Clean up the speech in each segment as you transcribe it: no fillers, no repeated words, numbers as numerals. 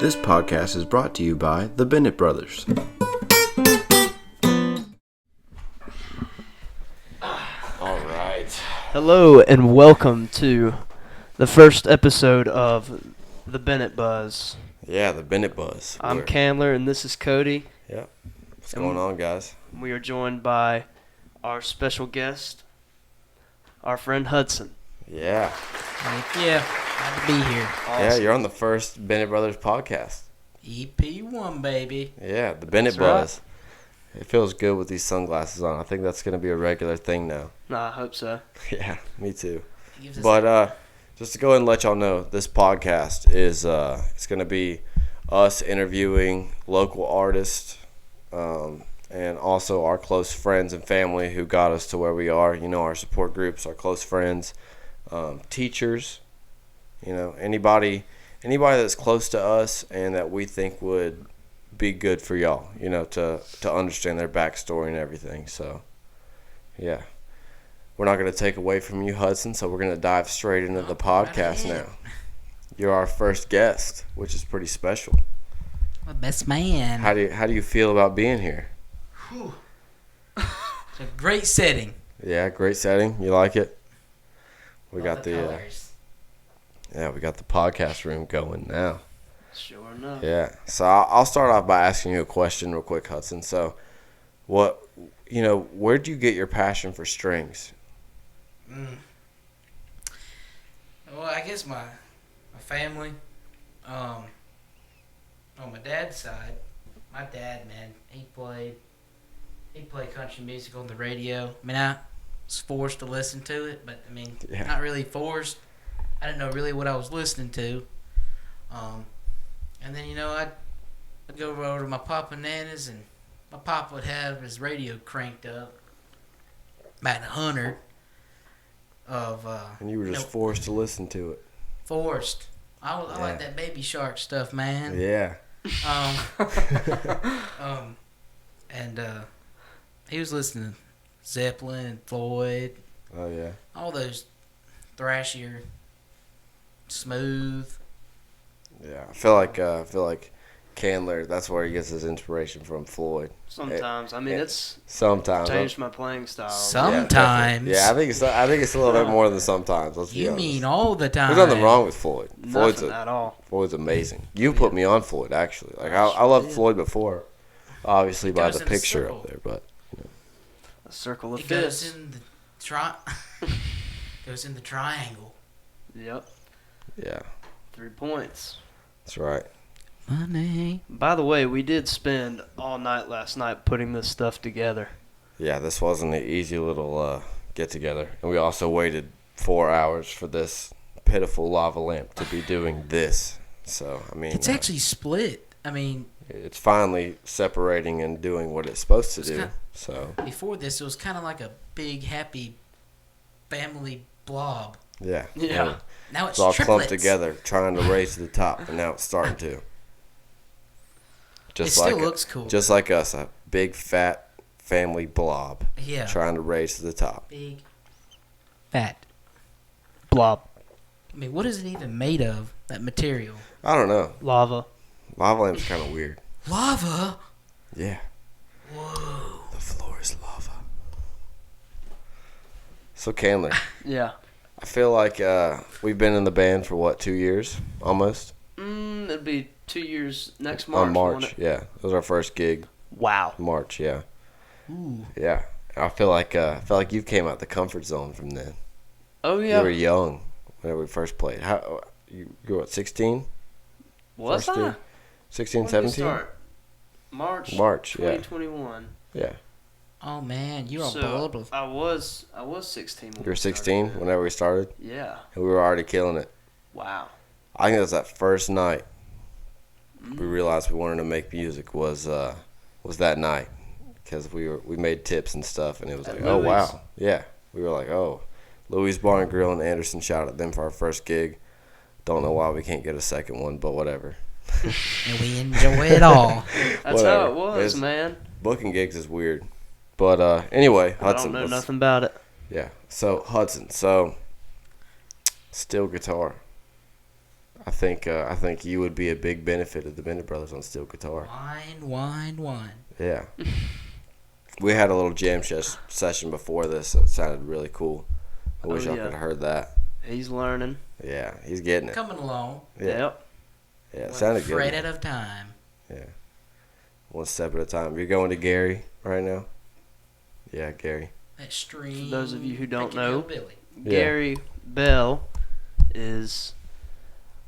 This podcast is brought to you by the Bennett brothers. All right. Hello and welcome to the first episode of the Bennett Buzz. Yeah, the Bennett Buzz. I'm Candler and this is Cody. Yep. What's going on, guys? We are joined by our special guest, our friend Hudson. Yeah. Yeah, glad to be here. Awesome. Yeah, you're on the first Bennett Brothers podcast. EP1, baby. Yeah, the Bennett That's right. Buzz. It feels good with these sunglasses on. I think that's going to be a regular thing now. I hope so. Yeah, me too. Gives us But just to go ahead and let y'all know, this podcast is it's going to be us interviewing local artists and also our close friends and family who got us to where we are. You know, our support groups, our close friends, teachers, you know, anybody that's close to us and that we think would be good for y'all, you know, to understand their backstory and everything. So, yeah. We're not going to take away from you, Hudson, so we're going to dive straight into the podcast now. You're our first guest, which is pretty special. my best man. How do you feel about being here? Whew. It's a great setting. Yeah, great setting. You like it? We Love got the the colors. we got the podcast room going now. Sure enough. Yeah. So I'll start off by asking you a question real quick, Hudson. So, where do you get your passion for strings? Well, I guess my family, on my dad's side, my dad, man, he played country music on the radio. I mean, I was forced to listen to it, but I mean, Yeah. not really forced. I didn't know really what I was listening to. And then, I'd go over to my papa and nana's, and my papa would have his radio cranked up about 100 of And you were just forced to listen to it. forced. I like that Baby Shark stuff, man. Yeah. And he was listening to Zeppelin and Floyd, Oh yeah. all those thrashier, smooth. Yeah. I feel like Candler. That's where he gets his inspiration from. Floyd. Sometimes. I mean, Yeah. it's Sometimes. changed my playing style. Sometimes. Yeah, I think it's a little bit more than sometimes. Let's be You honest. mean all the time? There's nothing wrong with Floyd. Nothing at all. Floyd's amazing. You put me on Floyd, actually. Like I loved Floyd before, obviously by Goes the in a picture circle. up there, but A circle of It goes fists. in the goes in the triangle. Yep. yeah, 3 points. that's right. Money. By the way, we did spend all night last night putting this stuff together. Yeah, this wasn't an easy little get together, and we also waited 4 hours for this pitiful lava lamp to be doing this. So I mean, It's actually split. I mean, it's finally separating and doing what it's supposed to It's do. kinda- So before this, it was kind of like a big, happy family blob. yeah, Yeah. Now it's it's all triplets. clumped together, trying to raise to the top, and now it's starting to. It still looks cool. Just like us, a big fat family blob Yeah. trying to raise to the top. Big, fat. Blob. I mean, what is it even made of? That material? I don't know. Lava. Lava lamp's kind of weird. Lava. Yeah. Whoa. The floor is lava. So Candler, Yeah. I feel like we've been in the band for what, 2 years almost? It'd be 2 years next March. On won't March, it? yeah. It was our first gig. Wow. March, yeah. Ooh. Yeah. I feel like you came out the comfort zone from then. Oh, You yeah. were young when we first played. How you were what, 16? Was First I? year? 16, When did we 17? start? March Yeah. 2021. Yeah. Oh man, you're So on board. I was 16. When You were we 16 started. whenever we started, Yeah. and we were already killing it. Wow. I think it was that first night we realized we wanted to make music was that night because we made tips and stuff, and it was At like, oh Louis'. wow, yeah. We were like, oh, Louis Bar and Grill and Anderson, shout out them for our first gig. Don't know why we can't get a second one, but whatever. And we enjoy it all. That's Whatever. how it was, It's- man. Booking gigs is weird, but anyway, I Hudson. don't know let's- nothing about it. Yeah. So Hudson. So steel guitar. I think you would be a big benefit of the Bennett brothers on steel guitar. Wine. Yeah. We had a little jam session before this. It sounded really cool. I wish y'all could have heard that. He's learning. Yeah, he's getting it. Coming along. Yeah. Yep. Yeah, it sounded good. Fret of time. Yeah. One step at a time. You're going to Gary right now? Yeah, Gary. That stream. For those of you who don't know, Billy. Gary Bell is,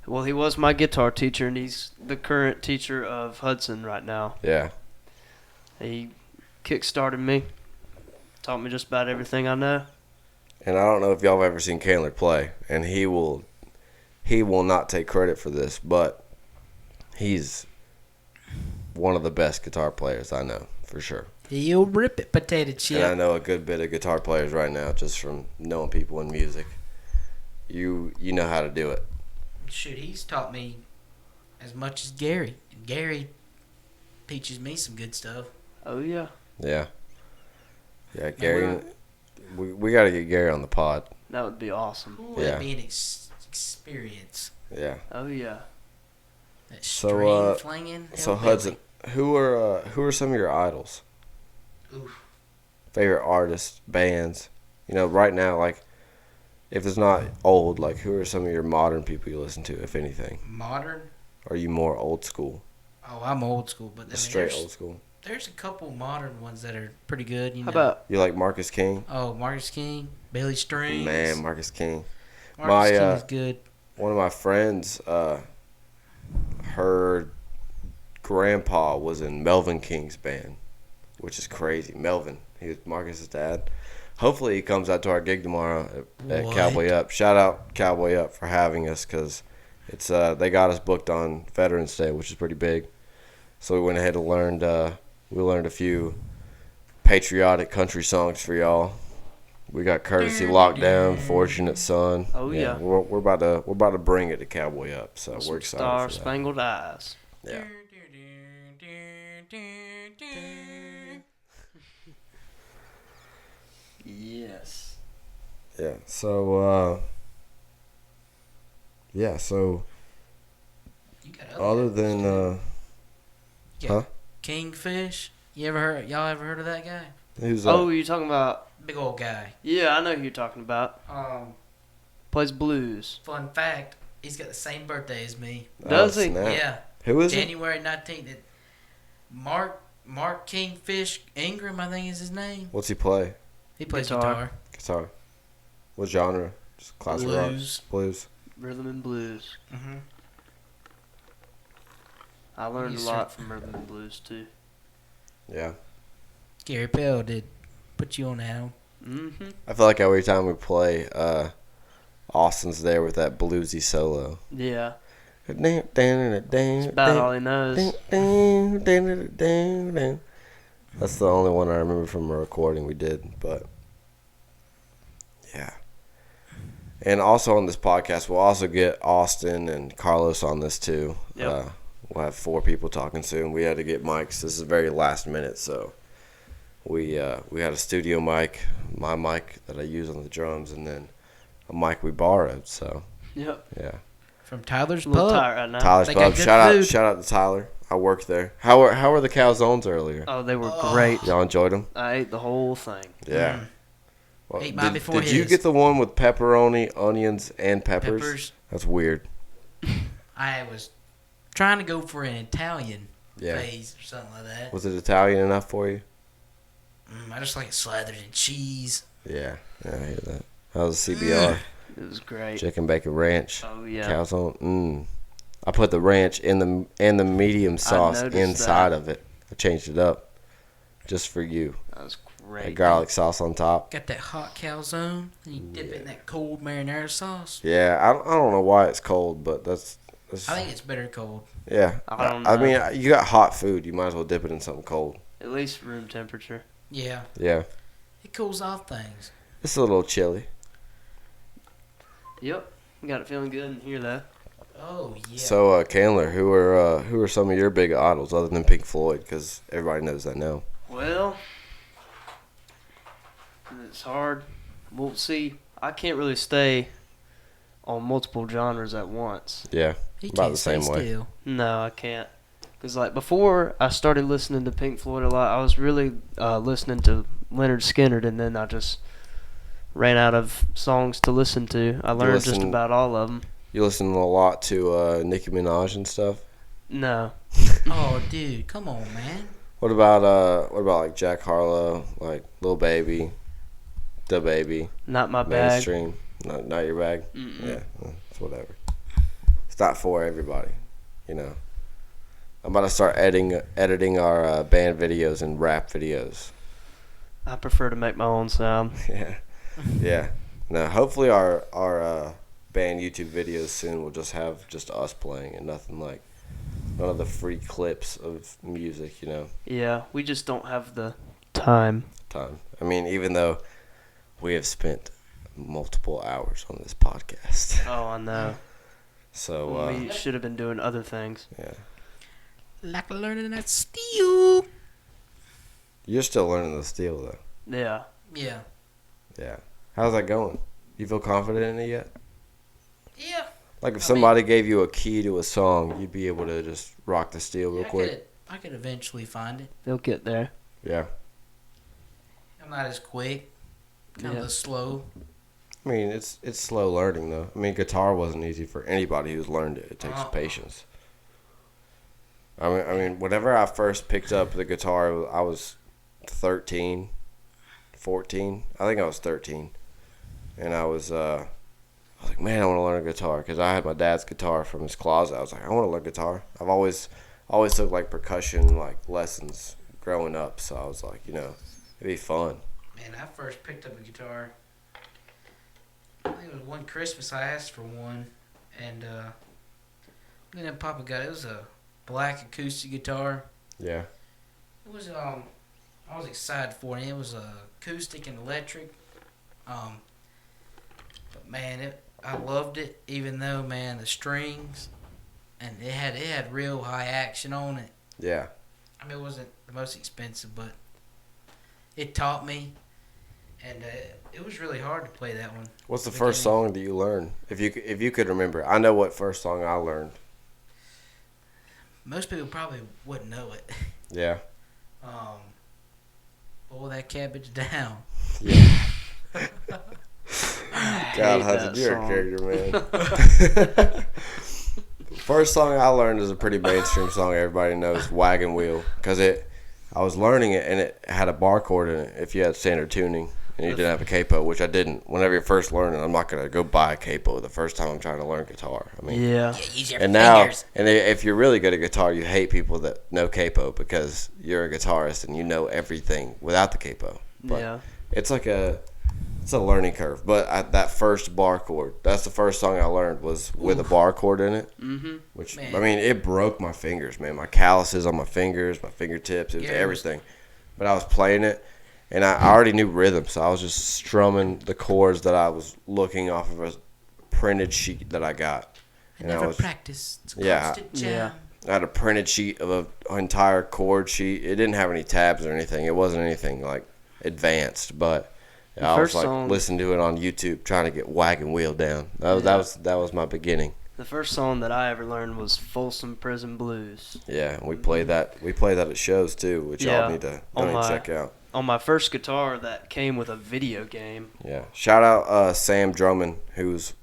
well, he was my guitar teacher, and he's the current teacher of Hudson right now. Yeah. He kick-started me, taught me just about everything I know. And I don't know if y'all have ever seen Candler play, and he will not take credit for this, but he's one of the best guitar players I know, for sure. He'll rip it, potato chip. And I know a good bit of guitar players right now just from knowing people in music. You know how to do it. Shoot, he's taught me as much as Gary. And Gary teaches me some good stuff. Oh, yeah. Yeah. Yeah, Gary. We got to get Gary on the pod. That would be awesome. Ooh, Yeah. that'd be an experience. Yeah. Oh, yeah. That So, string flinging. So Hudson, who are some of your idols? Oof. Favorite artists, bands? You know, right now, like, if it's not old, like, who are some of your modern people you listen to, if anything? Modern? Are you more old school? Oh, I'm old school, but I mean, Straight old school. There's a couple modern ones that are pretty good. You know. How about You like Marcus King? Oh, Marcus King, Billy Strings. Man, Marcus King. Marcus King my, is good. One of my friends, her grandpa was in Melvin King's band, which is crazy. Melvin, he was Marcus's dad. Hopefully he comes out to our gig tomorrow at What? Cowboy Up. Shout out Cowboy Up for having us, because it's they got us booked on Veterans Day, which is pretty big. So we went ahead and learned a few patriotic country songs for y'all. We got Courtesy Locked Down, Fortunate Son. Oh, yeah. We're about to bring it to Cowboy Up, so we're excited Star for that. Spangled Eyes? Yeah. Yes. Yeah. So so You got other ones, than too. You got huh? Kingfish. Y'all ever heard of that guy? Who's that? Oh, you're talking about? Big old guy. Yeah, I know who you're talking about. Plays blues. Fun fact, he's got the same birthday as me. Does he? Snap. Yeah. Who is it? January 19th. Mark Kingfish Ingram, I think is his name. What's he play? He plays Guitar. Guitar. What genre? Just classic rock. Blues. Blues. Rhythm and blues. Mm-hmm. I learned Yes, a sir. lot from rhythm and blues, too. Yeah. Gary Pell did put you on that album. Mm-hmm. I feel like every time we play, Austin's there with that bluesy solo. Yeah. That's That's about all he knows. That's the only one I remember from a recording we did, but yeah. And also on this podcast, we'll also get Austin and Carlos on this too. Yep. We'll have 4 people talking soon. We had to get mics. This is very last minute, so we had a studio mic, my mic that I use on the drums, and then a mic we borrowed. So Yep. yeah. From Tyler's I'm a little Pub. tired right now. Tyler's They got Pub. good Shout food. out to Tyler. I worked there. How were the calzones earlier? Oh, they were Oh. great. Y'all enjoyed them? I ate the whole thing. Yeah. Mm. Well, Ate mine before did you his. get the one with pepperoni, onions, and peppers? Peppers. That's weird. I was trying to go for an Italian Yeah. phase or something like that. Was it Italian enough for you? I just like it slathered in cheese. Yeah. Yeah, I hear that. That was CBR. It was great. Chicken bacon ranch. Oh, yeah. Calzone. I put the ranch in the medium sauce noticed inside that. of it. I changed it up just for you. That was That great. garlic sauce on top. Got that hot calzone, and you dip it in that cold marinara sauce. Yeah, I don't know why it's cold, but that's I think it's better cold. yeah. I don't I know. mean, you got hot food. You might as well dip it in something cold. At least room temperature. Yeah, Yeah. it cools off things. It's a little chilly. Yep. Got it feeling good in here, though. Oh yeah. So, Candler, who are some of your big idols other than Pink Floyd? Because everybody knows that now. Well, it's hard. We'll see. I can't really stay on multiple genres at once. Yeah, He about can't the same stay way. still. No, I can't. Because, like, before I started listening to Pink Floyd a lot, I was really listening to Leonard Skinner, and then I just ran out of songs to listen to. I learned just about all of them. You listen a lot to Nicki Minaj and stuff? No. Oh, dude, come on, man. What about like Jack Harlow, like Lil Baby, Da Baby, Not my bag. mainstream, not your bag? Mm-mm. Yeah, it's whatever. It's not for everybody, you know. I'm about to start editing our band videos and rap videos. I prefer to make my own sound. Yeah. No, hopefully our band YouTube videos soon will just have just us playing and none of the free clips of music, you know. Yeah, we just don't have the time. I mean, even though we have spent multiple hours on this podcast. Oh, I know. So We should have been doing other things. yeah. Like learning that steel. You're still learning the steel though. Yeah. Yeah. Yeah. How's that going? You feel confident in it yet? Yeah. Like if somebody gave you a key to a song, you'd be able to just rock the steel real quick. I could eventually find it. They'll get there. Yeah. I'm not as quick. Kind of slow. I mean, it's slow learning though. I mean, guitar wasn't easy for anybody who's learned it. It takes patience. I mean, whenever I first picked up the guitar, I was 13, 14. I think I was 13, and I was like, man, I want to learn a guitar because I had my dad's guitar from his closet. I was like, I want to learn guitar. I've always took like percussion like lessons growing up, so I was like, you know, it'd be fun. Man, I first picked up a guitar. I think it was one Christmas I asked for one, and then Papa got it. It was a black acoustic guitar. Yeah. It was I was excited for it. It was acoustic and electric. But man, I loved it. Even though, man, the strings and it had real high action on it. Yeah. I mean, it wasn't the most expensive, but it taught me, and it was really hard to play that one. What's the first song that you learned? If you could remember, I know what first song I learned. Most people probably wouldn't know it. Yeah. Boil that cabbage down. Yeah. God, hate Hudson, that you're song. a character, man. First song I learned is a pretty mainstream song everybody knows, Wagon Wheel, because I was learning it and it had a bar chord in it if you had standard tuning and you didn't have a capo, which I didn't. Whenever you're first learning, I'm not gonna go buy a capo the first time I'm trying to learn guitar. I mean, Yeah. Use your and now, fingers. and if you're really good at guitar, you hate people that know capo because you're a guitarist and you know everything without the capo. But Yeah. it's like it's a learning curve. But that first bar chord, that's the first song I learned was with a bar chord in it. Mm-hmm. Which, Man. I mean, it broke my fingers, man. My calluses on my fingers, my fingertips, it was Yeah, it was- everything. But I was playing it, and I already knew rhythm, so I was just strumming the chords that I was looking off of a printed sheet that I got. And I Never was, practice. It's a Yeah. constant jam. Yeah. I had a printed sheet of an entire chord sheet. It didn't have any tabs or anything. It wasn't anything, like, advanced, but I was, first like, song- listening to it on YouTube, trying to get Wagon Wheel down. That was my beginning. The first song that I ever learned was Folsom Prison Blues. Yeah, and we played that. We play that at shows too, which Yeah, y'all need to on check out. On my first guitar that came with a video game. Yeah, shout out Sam Drummond, who's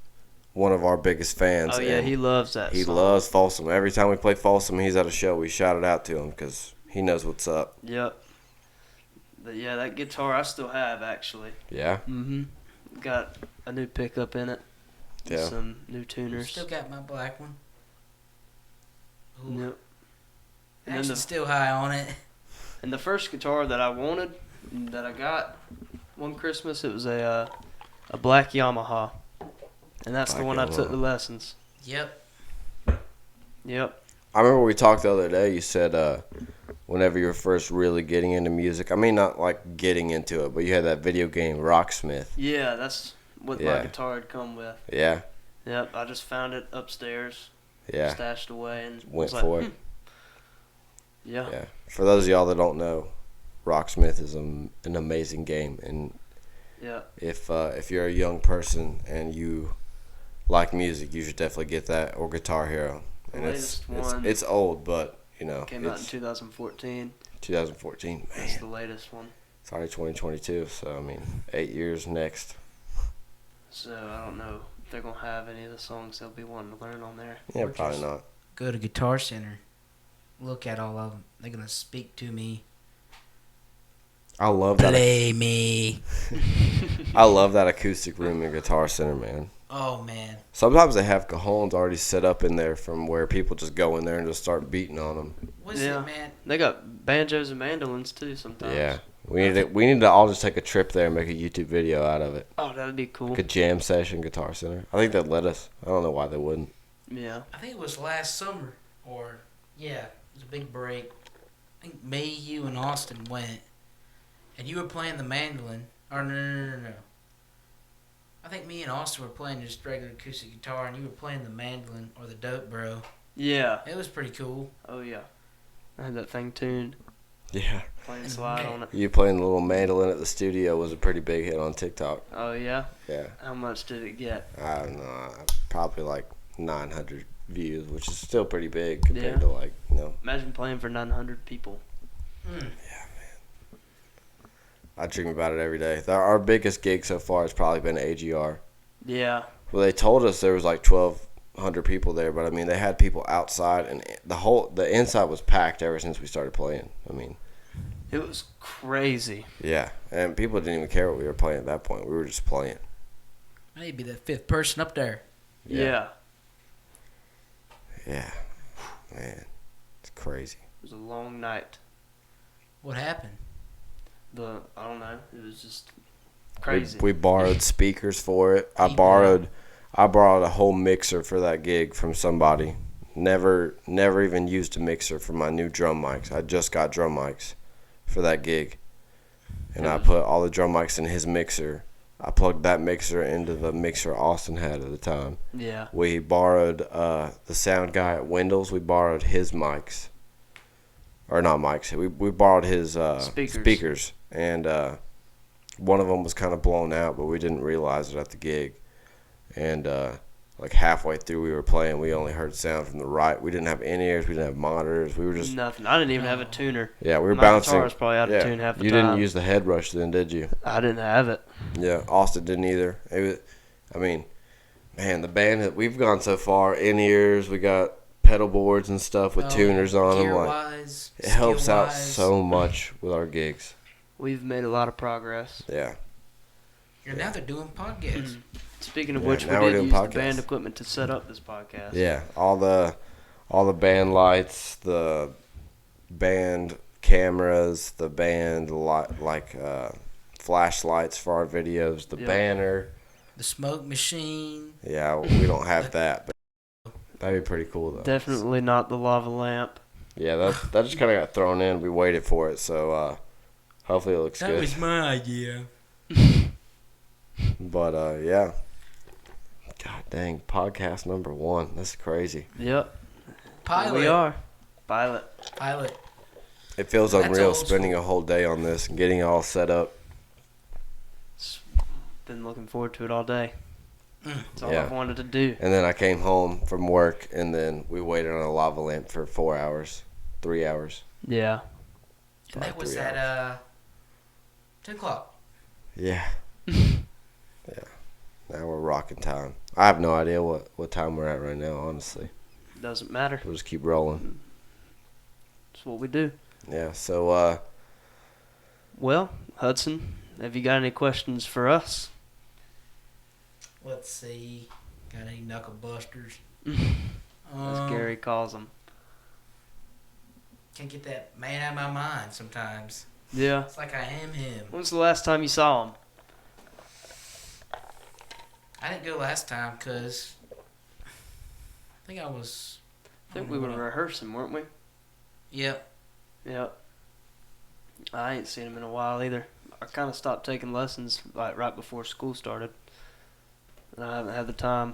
one of our biggest fans. Oh, yeah, and he loves that he song. loves Folsom. Every time we play Folsom, he's at a show. We shout it out to him because he knows what's up. Yep. But yeah, that guitar I still have, actually. Yeah, Mm-hmm. Got a new pickup in it. yeah. Some new tuners. Still got my black one. Ooh. Yep. And then Action's still high on it. And the first guitar that I wanted, that I got one Christmas, it was a black Yamaha. And that's the Black one I took Yamaha. the lessons. Yep. Yep. I remember we talked the other day. You said whenever you were first really getting into music, I mean not like getting into it, but you had that video game Rocksmith. Yeah, that's what Yeah. my guitar had come with. Yeah, Yep, I just found it upstairs, yeah. stashed away, and Went was like, for it. Yeah. Yeah. For those of y'all that don't know, Rocksmith is an amazing game, and Yeah. if you're a young person and you like music, you should definitely get that or Guitar Hero. The And latest one it's old, but came out in 2014. 2014. That's Man, the latest one. it's already 2022. So I mean, 8 years next. So I don't know if they're gonna have any of the songs they'll be wanting to learn on there. Yeah, Or probably just- not. Go to Guitar Center. Look at all of them. They're gonna speak to me. I love that. Play me. I love that acoustic room in Guitar Center, man. Oh man. Sometimes they have cajones already set up in there from where people just go in there and just start beating on them. What's Yeah. it, man? They got banjos and mandolins too sometimes. Yeah, we need to all just take a trip there and make a YouTube video out of it. Oh, that'd be cool. Like a jam session, Guitar Center. I think they'd let us. I don't know why they wouldn't. Yeah. I think it was last summer, or yeah, it was a big break. I think me, you, and Austin went, and you were playing the mandolin. Or no. I think me and Austin were playing just regular acoustic guitar, and you were playing the mandolin or the dope bro. Yeah. It was pretty cool. Oh yeah. I had that thing tuned. Yeah. Playing slide on it. You playing the little mandolin at the studio was a pretty big hit on TikTok. Oh yeah. Yeah. How much did it get? I don't know. Probably like 900 views, which is still pretty big compared Yeah. to like, you know. Imagine playing for 900 people. Mm. I dream about it every day. Our biggest gig so far has probably been AGR. Yeah. Well, they told us there was like 1,200 people there, but I mean they had people outside, and the inside was packed ever since we started playing. I mean, It was crazy. yeah, and people didn't even care what we were playing at that point. We were just playing. I need to be the fifth person up there. Yeah. Yeah, man, it's crazy. It was a long night. What happened? I don't know. It was just crazy. We borrowed speakers for it. I Yeah. borrowed a whole mixer for that gig from somebody. Never even used a mixer for my new drum mics. I just got drum mics for that gig, and I put all the drum mics in his mixer. I plugged that mixer into the mixer Austin had at the time. Yeah. We borrowed the sound guy at Wendell's. We borrowed his mics, or not mics. We borrowed his speakers, and one of them was kind of blown out, but we didn't realize it at the gig. And like halfway through we were playing, we only heard sound from the right. We didn't have in-ears. We didn't have monitors. We were just Nothing. I didn't even have a tuner. yeah. We were My bouncing. guitar was probably out of yeah. tune half the You time. didn't use the head rush then, did you? I didn't have it. Yeah, Austin didn't either. It was, I mean, man, the band we've gone so far. In ears, we got pedal boards and stuff with tuners on them. Like Gear-wise, it helps out skill-wise. so much with our gigs. We've made a lot of progress. Yeah, Now they're doing podcasts. Speaking of Yeah, which, we now we're did doing use podcasts. the band equipment to set up this podcast. yeah. All the band lights, the band cameras, the band flashlights for our videos, the Yep. banner. The smoke machine. Yeah, we don't have that, but that'd be pretty cool though. Definitely not the lava lamp. Yeah, that just kind of got thrown in. We waited for it, so hopefully it looks That good. was my idea. But yeah, God dang, podcast number 1. That's crazy. Yep. Pilot. We are. Pilot. Pilot. It feels That's unreal old spending a whole day on this and getting it all set up. Been looking forward to it all day. It's all Yeah. I've wanted to do. And then I came home from work, and then we waited on a lava lamp for 4 hours, 3 hours. Yeah. And that was 3 at 2 o'clock. Yeah. Yeah. Now we're rocking time. I have no idea what time we're at right now, honestly. Doesn't matter. We'll just keep rolling. It's what we do. Yeah, so Well, Hudson, have you got any questions for us? Let's see. Got any knuckle busters? As Gary calls them. Can't get that man out of my mind sometimes. Yeah. It's like I am him. When's the last time you saw him? I didn't go last time because I think I was. I think we were rehearsing, weren't we? Yep. Yep. I ain't seen him in a while either. I kind of stopped taking lessons like right before school started. And I haven't had the time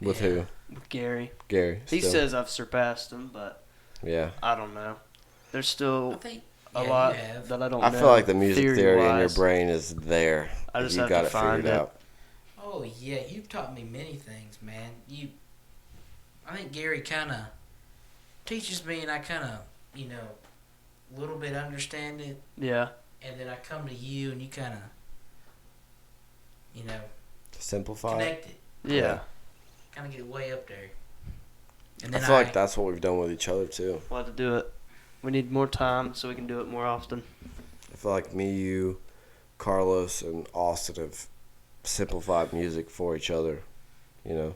with Yeah. who? with Gary. Gary. He still. says I've surpassed him, but Yeah. I don't know. There's I still think a yeah, lot you have. that I don't I know. feel like the music theory in your theory-wise. brain is there. I just you have got to it figured find it. out. Oh Oh yeah, you've taught me many things, man. I think Gary kind of teaches me, and I kind of, a little bit understand it. Yeah. And then I come to you, and you kind of, Simplify. connect it. Yeah. Kind of get it way up there. And I then feel like that's what we've done with each other too. We'll have to do it. We need more time so we can do it more often. I feel like me, you, Carlos, and Austin have simplified music for each other. Yep.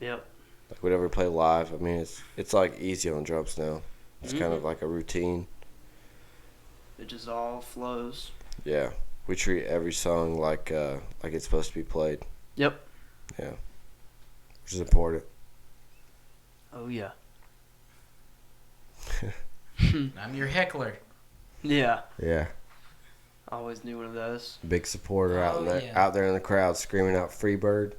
Like whenever we play live, I mean, it's like easy on drums now. It's kind of like a routine. It just all flows. Yeah, we treat every song like it's supposed to be played. Yep. Yeah, which is important. Oh yeah. I'm your heckler. Yeah. Yeah. Always knew one of those. Big supporter out yeah. out there in the crowd screaming out "Free Bird."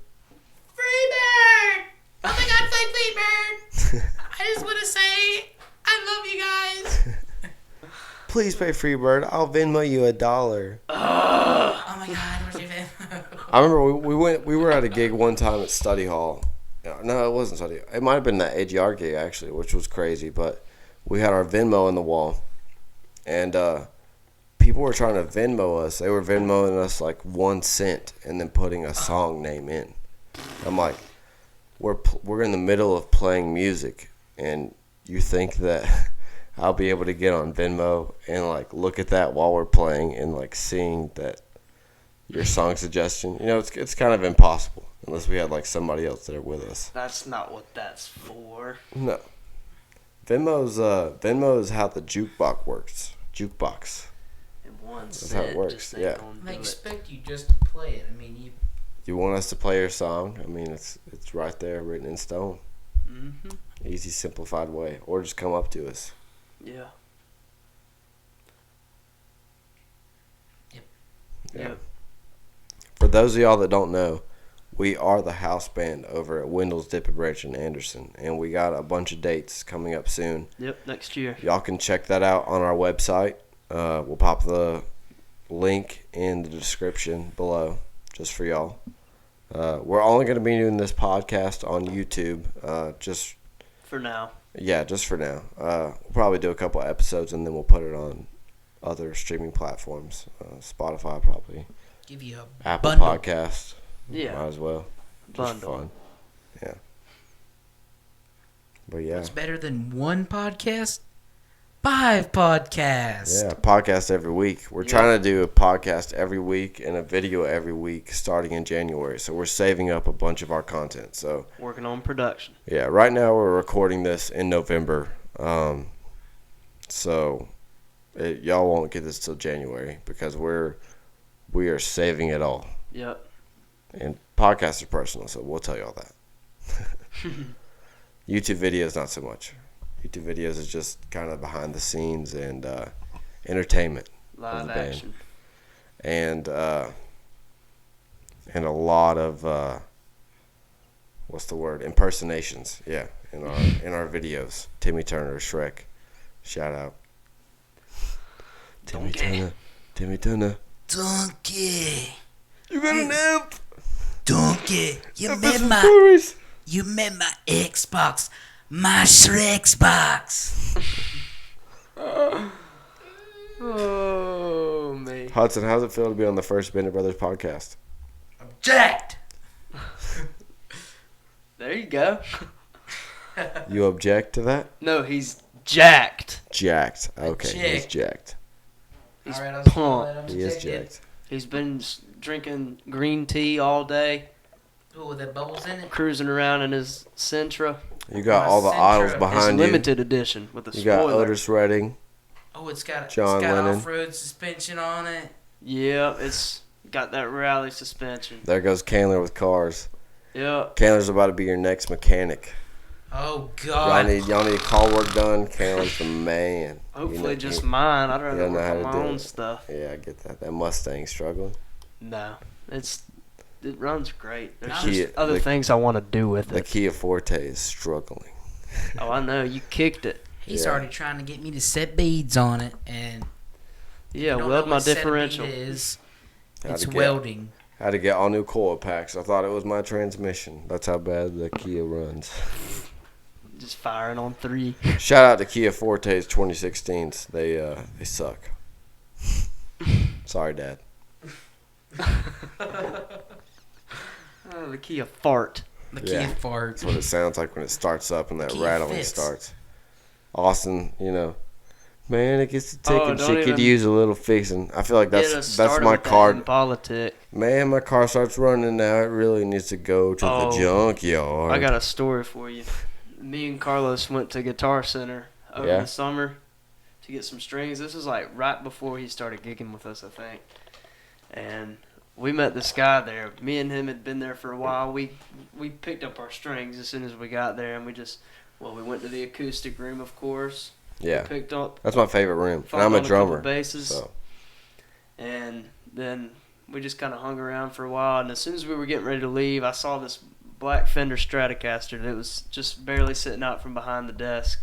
Free bird! Oh my God, say free bird! I just want to say I love you guys. Please pay Free Bird. I'll Venmo you $1. Oh my God, what's your Venmo? I remember we were at a gig one time at Study Hall. No, it wasn't Study. It might have been that AGR gig actually, which was crazy. But we had our Venmo on the wall, and people were trying to Venmo us. They were Venmoing us like 1 cent and then putting a song name in. I'm like, we're in the middle of playing music, and you think that I'll be able to get on Venmo and like look at that while we're playing and like seeing that your song suggestion? It's kind of impossible unless we had like somebody else there with us. That's not what that's for. No. Venmo's how the jukebox works. Jukebox. In one That's cent, how it works, just ain't yeah. gonna I do it. expect you just to play it. I mean, You want us to play your song? I mean, it's right there, written in stone. Mm-hmm. Easy, simplified way. Or just come up to us. Yeah. Yep. Yeah. Yep. For those of y'all that don't know, we are the house band over at Wendell's Dip and Branch in Anderson, and we got a bunch of dates coming up soon. Yep, next year. Y'all can check that out on our website. We'll pop the link in the description below just for y'all. We're only going to be doing this podcast on YouTube, just For now. just for now. We'll probably do a couple episodes and then we'll put it on other streaming platforms. Spotify probably. give you a Apple bundle. Podcast. Yeah. Might as well. Just Bundle. fun. Yeah. But yeah. What's better than one podcast? 5 podcasts. Yeah, podcast every week. We're trying to do a podcast every week and a video every week starting in January. So we're saving up a bunch of our content. So Working on production. yeah, right now we're recording this in November. So y'all won't get this till January because we are saving it all. Yep. And podcasts are personal, so we'll tell you all that. YouTube videos, not so much. YouTube videos is just kind of behind the scenes and entertainment. Live the band. action. And a lot of what's the word? Impersonations. Yeah, in our videos. Timmy Turner, Shrek. Shout out. Timmy Turner. Timmy Turner. Donkey. You got an amp. Donkey. You That's met some my stories. Xbox. My Shrek's. Oh, man. Hudson, how's it feel to be on the first Bennett Brothers podcast? I'm jacked. There you go. You object to that? No, he's jacked. Jacked. Okay, he's Jacked. jacked. He's All right, I was pumped. glad I'm He is jacked in. jacked. He's been drinking green tea all day, Ooh, with the bubbles in it. cruising around in his Sentra. You got My all the Sentra. aisles It's behind It's you. limited edition with a You got spoiler. Otis Redding. Oh, it's got John Lennon. off-road suspension on it. Yeah, it's got that rally suspension. There goes Candler with cars. Yeah. Candler's about to be your next mechanic. Oh Y'all God. need car work done. Candler's the man. Hopefully You know- just mine. I'd rather don't know work how on to my do own it. stuff. Yeah, I get that. That Mustang's struggling. No, it runs great. There's The just other the- things I want to do with The it. Kia Forte is struggling. Oh, I know. You kicked it. He's Yeah. already trying to get me to set beads on it, and Yeah, I don't weld know my what set a bead differential. is. How It's to get- welding. Had to get all new coil packs. I thought it was my transmission. That's how bad the Kia runs. Just firing on 3. Shout out to Kia Fortes 2016s. They suck. Sorry, Dad. Oh, the Kia fart. The Kia fart. That's what it sounds like when it starts up and that Kia rattling fits. starts. Austin, man, it gets to ticking. don't She could even use a little fixing. I feel like Get us that's started my with that car. Impala. Man, my car starts running now. It really needs to go to the junkyard. I got a story for you. Me and Carlos went to Guitar Center over the summer to get some strings. This was like right before he started gigging with us, I think. And we met this guy there. Me and him had been there for a while. We picked up our strings as soon as we got there, and we went to the acoustic room, of course. Yeah. We picked up. That's my favorite room. And Found I'm a on drummer. couple basses, So. and then we just kind of hung around for a while. And as soon as we were getting ready to leave, I saw this black Fender Stratocaster that was just barely sitting out from behind the desk,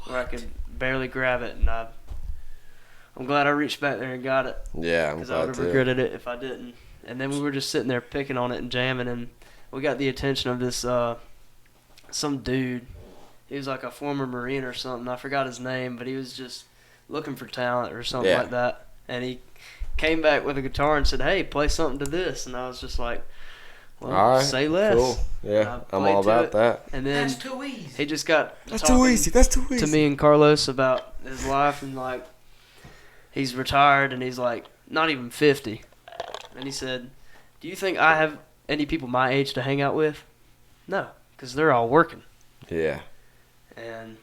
where I could barely grab it. And I'm glad I reached back there and got it. Yeah, I'm Because I glad would have too. regretted it if I didn't. And then we were just sitting there picking on it and jamming, and we got the attention of this some dude. He was like a former Marine or something. I forgot his name, but he was just looking for talent or something like that. And he came back with a guitar and said, "Hey, play something to this." And I was just like, "Well, All right, say less." Cool. Yeah, I I'm played all to about it. that. And then That's too easy. he just got That's talking too easy. That's too easy. to me and Carlos about his life, and like he's retired and he's like not even 50. And he said, "Do you think I have any people my age to hang out with?" No, because they're all working. Yeah. And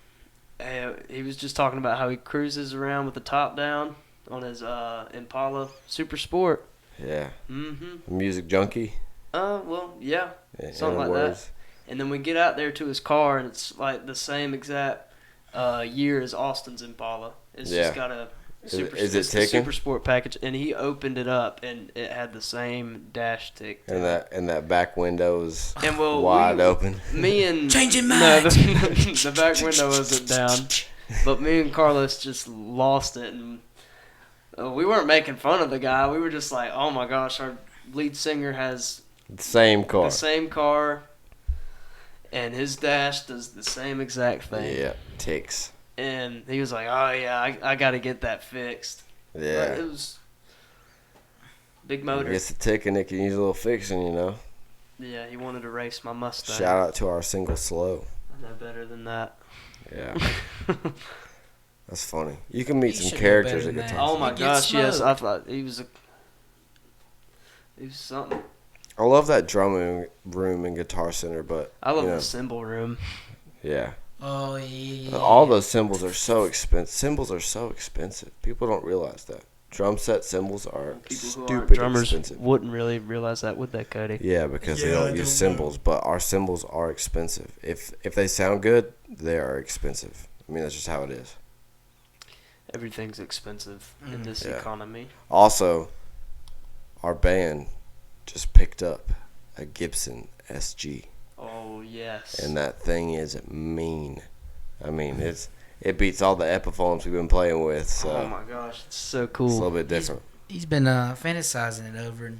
he was just talking about how he cruises around with the top down on his Impala Super Sport. Yeah. Mm-hmm. Music junkie. Well, yeah. In Something like words. that. And then we get out there to his car, and it's like the same exact year as Austin's Impala. It's just got a super, is it it's the ticking? Super Sport package, and he opened it up, and it had the same dash tick. And that back window is And well, wide open. Me and Changing no, minds. the back window wasn't down, but me and Carlos just lost it, and we weren't making fun of the guy. We were just like, "Oh my gosh, our lead singer has Same car. the same car, and his dash does the same exact thing." Yeah, ticks. And he was like, "Oh yeah, I got to get that fixed." Yeah. But it was big motor. It gets the tick and it can use a little fixing, Yeah, he wanted to race my Mustang. Shout out to our single slow. I know better than that. Yeah. That's funny. You can meet You some should know characters better at than that. guitar. Oh my He gets gosh, yes, I smoked. thought he was something. I love that drumming room in Guitar Center, but I love you know, the cymbal room. yeah. Oh, yeah. All those cymbals are so expensive. Cymbals are so expensive. People don't realize that. Drum set cymbals are People who aren't stupid drummers expensive. wouldn't really realize that, would they, Cody? Yeah, because they Yeah, I don't use don't cymbals, but our cymbals are expensive. If they sound good, they are expensive. I mean, that's just how it is. Everything's expensive in this Yeah. economy. Also, our band just picked up a Gibson SG, Oh yes. and that thing is mean. I mean, it beats all the Epiphones we've been playing with, so oh my gosh, it's so it's a cool. little bit different. He's been fantasizing it over, and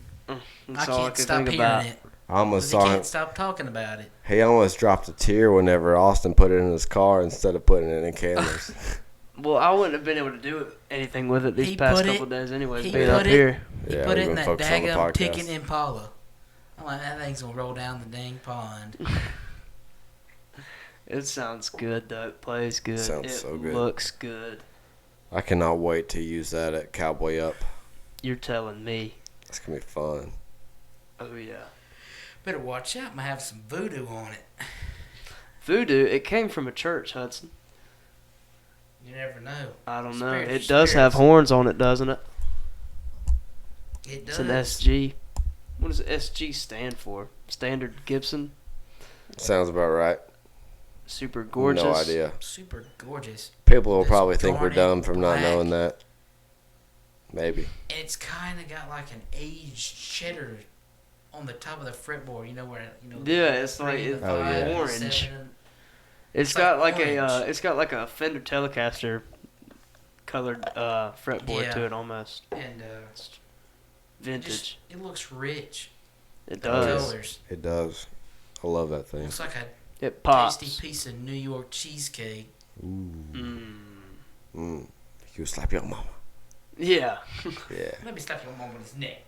That's I all I can't could stop think hearing about. it. I almost 'Cause saw he him. can't stop talking about it. He almost dropped a tear whenever Austin put it in his car instead of putting it in cameras. Well, I wouldn't have been able to do anything with it these He past put it- couple of days anyways, he being put up it- here. He Yeah, put we've it in been that focused on the daggum podcast. ticking Impala. I'm like, that thing's gonna roll down the dang pond. It sounds good though. It plays good. Sounds it so good. looks good. I cannot wait to use that at Cowboy Up. You're telling me. It's gonna be fun. Oh yeah. Better watch out. Might have some voodoo on it. Voodoo, it came from a church, Hudson. You never know. I don't know. Spirits, It does have spirits. horns on it, doesn't it? It It's does. an SG. What does SG stand for? Standard Gibson? Sounds about right. Super gorgeous. No idea. Super gorgeous. People will This probably think we're garnet dumb from not black. knowing that. Maybe. It's kind of got like an aged cheddar on the top of the fretboard. You know where Yeah, it's like three, it's the five, the orange. 7. It's It's got like like orange. it's got like a Fender Telecaster colored fretboard Yeah. to it almost. And Vintage. It looks rich. It The does. colors. It does. I love that thing. Looks like a It pops. tasty piece of New York cheesecake. Ooh. Mm. You slap your mama. Yeah. Yeah. Let me slap your mom on his neck.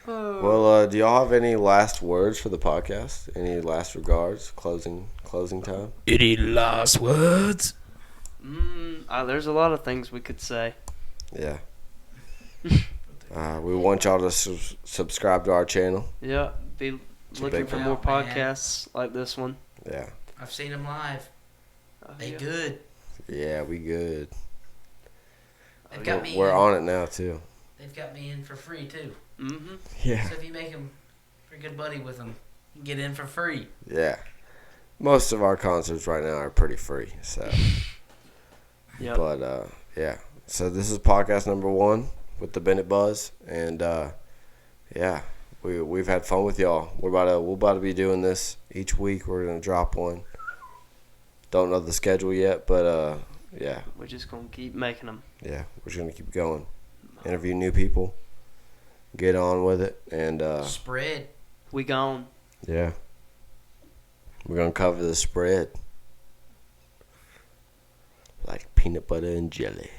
Well, do y'all have any last words for the podcast? Any last regards? Closing time? Any last words? There's a lot of things we could say. Yeah. We want y'all to subscribe to our channel. Yeah. Be looking big for one. more Man. podcasts like this one. Yeah. I've seen them live. They yeah. good. Yeah, we good. They've got me. We're in. on it now too. They've got me in for free too. Mm-hmm. Yeah. So if you make them, if you're a good buddy with them, you can get in for free. Yeah. Most of our concerts right now are pretty free. So. Yeah. But yeah. So this is podcast number 1 with the Bennett Buzz, and yeah, we've had fun with y'all. We're about to be doing this each week. We're gonna drop one. Don't know the schedule yet, but yeah. We're just gonna keep making them. Yeah, we're just gonna keep going. Interview new people. Get on with it, and Spread. We gone. yeah, we're gonna cover the spread like peanut butter and jelly.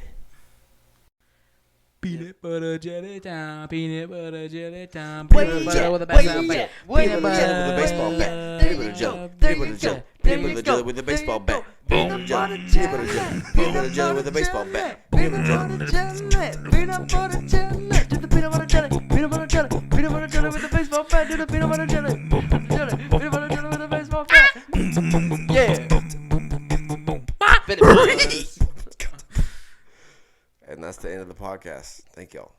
Peanut butter jelly time, peanut butter jelly time, Wait, peanut butter with a wait, baseball bat, wait, peanut wait, butter with a baseball bat, there peanut butter you jelly, go, peanut butter jelly, peanut butter jelly with a baseball bat, peanut butter jelly, peanut butter jelly, peanut butter jelly with a baseball bat, peanut butter jelly. Peanut butter jelly. Do the peanut butter jelly. Peanut butter jelly. Peanut butter jelly with the baseball bat. Do the peanut butter jelly. Peanut butter jelly with the baseball bat. Yeah. Bennett Buzz. And that's the end of the podcast. Thank y'all.